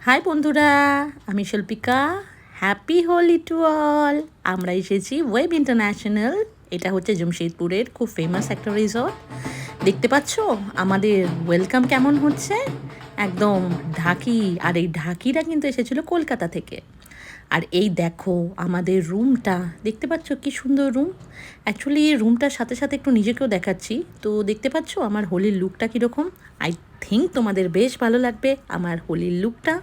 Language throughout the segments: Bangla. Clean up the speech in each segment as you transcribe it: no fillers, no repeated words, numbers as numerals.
হাই বন্ধুরা, আমি Shilpika. Happy Holi to all. আমরা এসেছি ওয়েব ইন্টারন্যাশনাল। এটা হচ্ছে জামশেদপুরের খুব ফেমাস একটা রিসর্ট। দেখতে পাচ্ছ আমাদের ওয়েলকাম কেমন হচ্ছে, একদম ঢাকি। আর এই ঢাকিরা কিন্তু এসেছিল কলকাতা থেকে। আর এই দেখো আমাদের রুমটা, দেখতে পাচ্ছ কি সুন্দর রুম। অ্যাকচুয়ালি এই রুমটার সাথে সাথে একটু নিজেকেও দেখাচ্ছি। তো দেখতে পাচ্ছ আমার হোলির লুকটা কীরকম। আই থিঙ্ক তোমাদের বেশ ভালো লাগবে আমার হোলির লুকটা।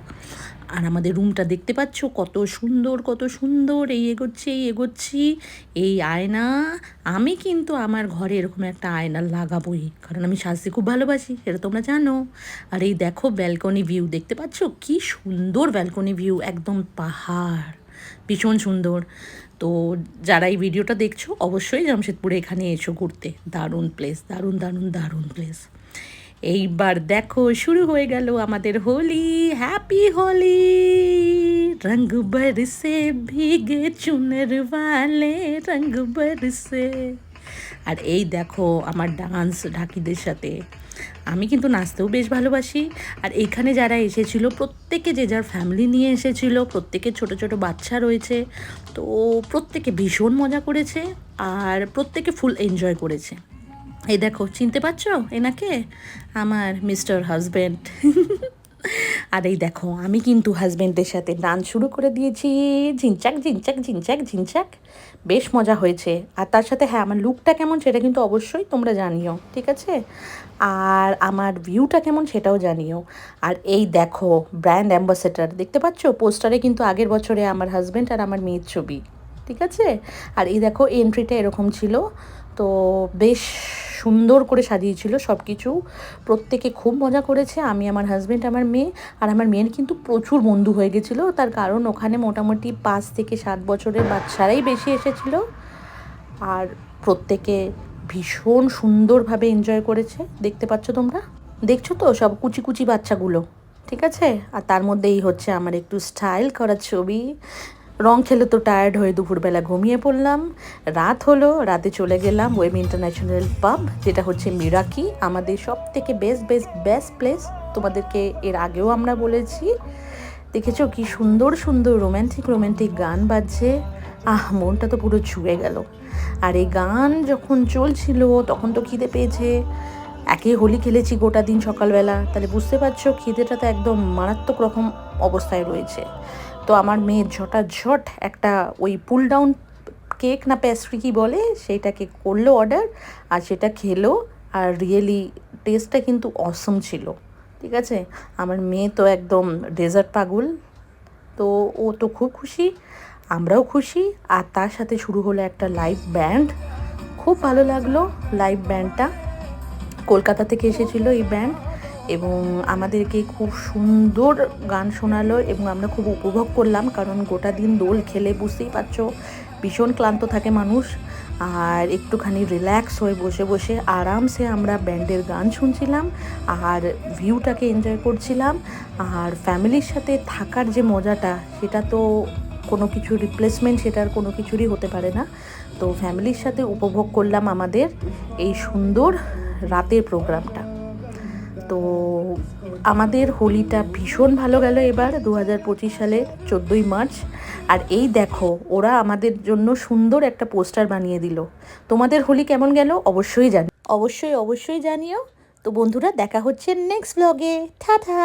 আর আমাদের রুমটা দেখতে পাচ্ছ কত সুন্দর কত সুন্দর। এই এগোচ্ছি এই আয়না। আমি কিন্তু আমার ঘরে এরকম একটা আয়না লাগাবোই, কারণ আমি সাজতে খুব ভালোবাসি, সেটা তোমরা জানো। আর এই দেখো ব্যালকনি ভিউ, দেখতে পাচ্ছ কি সুন্দর ব্যালকনি ভিউ, একদম পাহাড়, ভীষণ সুন্দর। তো যারা এই ভিডিওটা দেখছো অবশ্যই জামশেদপুরে এখানে এসো ঘুরতে। দারুণ প্লেস, দারুণ দারুণ দারুণ প্লেস। এইবার দেখো শুরু হয়ে গেল আমাদের হোলি। হ্যাপি হোলি। রঙ বরসে ভিগে চুনের ওয়ালে, রঙ বরসে। আর এই দেখো আমার ডান্স ঢাকিদের সাথে। আমি কিন্তু নাচতেও বেশ ভালোবাসি। আর এখানে যারা এসেছিল প্রত্যেকে যে যার ফ্যামিলি নিয়ে এসেছিল, প্রত্যেকের ছোট ছোট বাচ্চা রয়েছে। তো প্রত্যেকে ভীষণ মজা করেছে আর প্রত্যেকে ফুল এনজয় করেছে। এই দেখো, চিনতে পারছো এনাকে? আমার মিস্টার হাজব্যান্ড। আর এই দেখো আমি কিন্তু হাজব্যান্ডের সাথে ডান্স শুরু করে দিয়েছি। ঝিনচাক ঝিনচাক ঝিনচাক ঝিনচাক, বেশ মজা হয়েছে। আর তার সাথে হ্যাঁ, আমার লুকটা কেমন সেটা কিন্তু অবশ্যই তোমরা জানিও, ঠিক আছে? আর আমার ভিউটা কেমন সেটাও জানিও। আর এই দেখো ব্র্যান্ড অ্যাম্বাসেডর, দেখতে পাচ্ছ পোস্টারে কিন্তু আগের বছরে আমার হাজব্যান্ড আর আমার মেয়ের ছবি, ঠিক আছে? আর এই দেখো এন্ট্রিটা এরকম ছিল। তো বেশ সুন্দর করে সাজিয়েছিল সব কিছু। প্রত্যেকে খুব মজা করেছে, আমি, আমার হাজব্যান্ড, আমার মেয়ে। আর আমার মেয়ের কিন্তু প্রচুর বন্ধু হয়ে গেছিলো, তার কারণ ওখানে মোটামুটি 5 থেকে 7 বছরের বাচ্চারাই বেশি এসেছিলো। আর প্রত্যেকে ভীষণ সুন্দরভাবে এনজয় করেছে। দেখতে পাচ্ছ তোমরা, দেখছো তো সব কুচি কুচি বাচ্চাগুলো, ঠিক আছে? আর তার মধ্যেই হচ্ছে আমার একটু স্টাইল করার ছবি। রং খেলে তো টায়ার্ড হয়ে দুপুরবেলা ঘুমিয়ে পড়লাম। রাত হলো, রাতে চলে গেলাম ওয়েব ইন্টারন্যাশনাল পাব, যেটা হচ্ছে মিরাকি, আমাদের সব থেকে বেস্ট প্লেস। তোমাদেরকে এর আগেও আমরা বলেছি। দেখেছো কি সুন্দর সুন্দর রোম্যান্টিক গান বাজছে। মনটা তো পুরো ছুঁয়ে গেল। আর এই গান যখন চলছিল তখন তো খিদে পেয়েছে। একে হোলি খেলেছি গোটা দিন সকালবেলা, তাহলে বুঝতে পারছো খিদেটা তো একদম মারাত্মক রকম অবস্থায় রয়েছে। তো আমার মেয়ে ঝটাঝট একটা ওই পুল ডাউন কেক না প্যাস্ট্রি কী বলে সেইটাকে করলো অর্ডার, আর সেটা খেলো। আর রিয়েলি টেস্টটা কিন্তু অসম ছিল, ঠিক আছে? আমার মেয়ে তো একদম ডেজার্ট পাগল। তো ও তো খুব খুশি, আমরাও খুশি। আর তার সাথে শুরু হলো একটা লাইভ ব্যান্ড। খুব ভালো লাগলো লাইভ ব্যান্ডটা। কলকাতা থেকে এসেছিলো এই ব্যান্ড এবং আমাদেরকে খুব সুন্দর গান শোনালো এবং আমরা খুব উপভোগ করলাম, কারণ গোটা দিন দোল খেলে বুঝতেই পারছো ভীষণ ক্লান্ত থাকে মানুষ। আর একটুখানি রিল্যাক্স হয়ে বসে বসে আরামসে আমরা ব্যান্ডের গান শুনছিলাম আর ভিউটাকে এনজয় করছিলাম। আর ফ্যামিলির সাথে থাকার যে মজাটা, সেটা তো কোনো কিছু রিপ্লেসমেন্ট সেটার কোনো কিছুরই হতে পারে না। তো ফ্যামিলির সাথে উপভোগ করলাম আমাদের এই সুন্দর রাতের প্রোগ্রামটা। তো আমাদের হোলিটা ভীষণ ভালো গেল এবার 2025 সালের 14ই মার্চ। আর এই দেখো ওরা আমাদের জন্য সুন্দর একটা পোস্টার বানিয়ে দিল। তোমাদের হোলি কেমন গেল অবশ্যই জানিও। তো বন্ধুরা দেখা হচ্ছে নেক্সট ব্লগে। টাটা।